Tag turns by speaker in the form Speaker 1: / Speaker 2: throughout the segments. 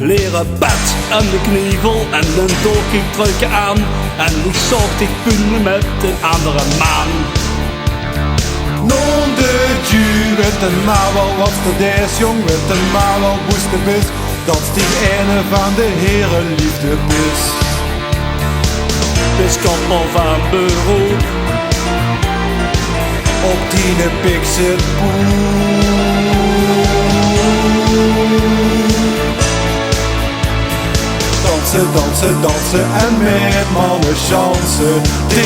Speaker 1: leren pet en de knievel en een doorkijktruikje aan. En ik zag dich punnen met een andere man.
Speaker 2: Non de Dieu, weet een maar wel wat er is, jong, weet een maar wel woest de bis. Dat is die ene van de Heere liefde bis.
Speaker 1: Biskopper van beroep,
Speaker 2: op die pik zit poep. Dansen, dansen, dansen en met mannen chansen. 10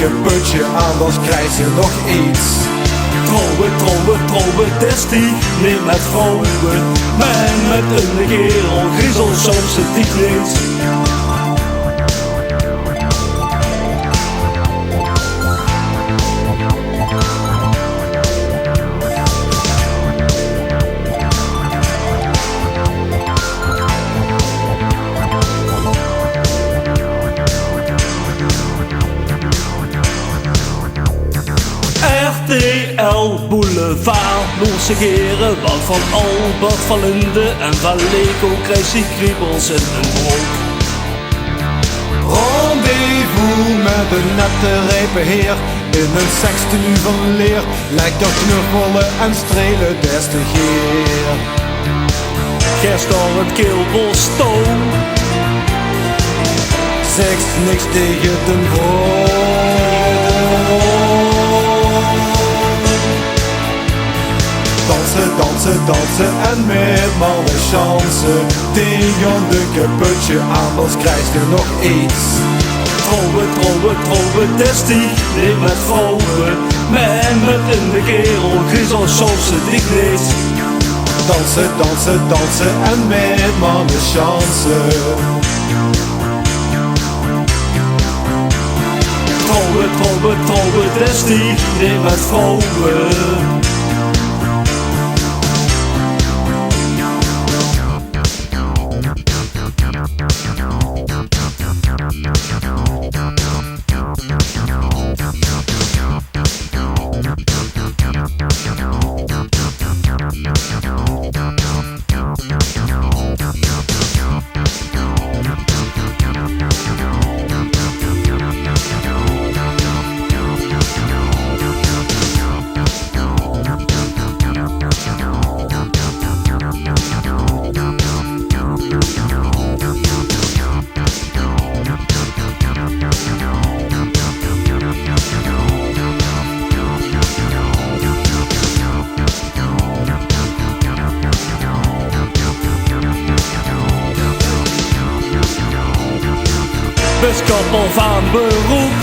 Speaker 2: een putje aan, dan krijg je nog iets.
Speaker 1: Trouwen, trouwen, trouwen, destie, niet met vrouwen, maar met een kerel, griezel soms het dicht niet. RTL Boulevard, Noorse Geren, want van Albert van Linde en van Lego krijgt hij kriebels in een broek.
Speaker 2: Rendezvous met een nette rijpe heer, in een sekstenu van leer, lijkt dat knuffelen en strelen des te geer.
Speaker 1: Gerst door het keelborstoon,
Speaker 2: zegt niks tegen den vrouw. Dansen, dansen, dansen en met mannen chansen. Tegen een putje aan, dan krijg je nog iets.
Speaker 1: Trouwen, trouwen, trouwen, destie, niet met vrouwen, maar met in de kerel, griezel soms het dicht niet.
Speaker 2: Dansen, dansen, dansen en met mannen chansen.
Speaker 1: Trouwen, trouwen, trouwen, destie, niet met vrouwen. Biskopper van beroep,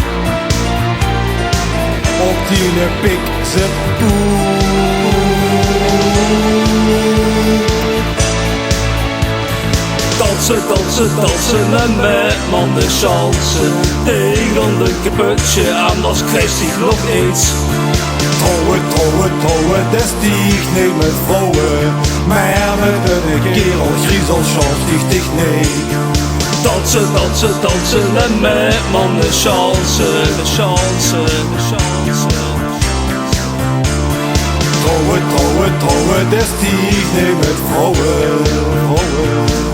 Speaker 2: op die pik zit poep.
Speaker 1: Dansen, dansen, dansen en met mannen chansen. Tegen een putje aan, dan krijgt hij nog iets.
Speaker 2: Trouwen, trouwen, trouwen, destig niet met vrouwen, maar met een kerel, griezel chance dicht dicht nee.
Speaker 1: Dansen, dansen, dansen en met mannen chansen, chansen, chansen.
Speaker 2: Trouwen, trouwen, trouwen, destig niet met vrouwen, vrouwen.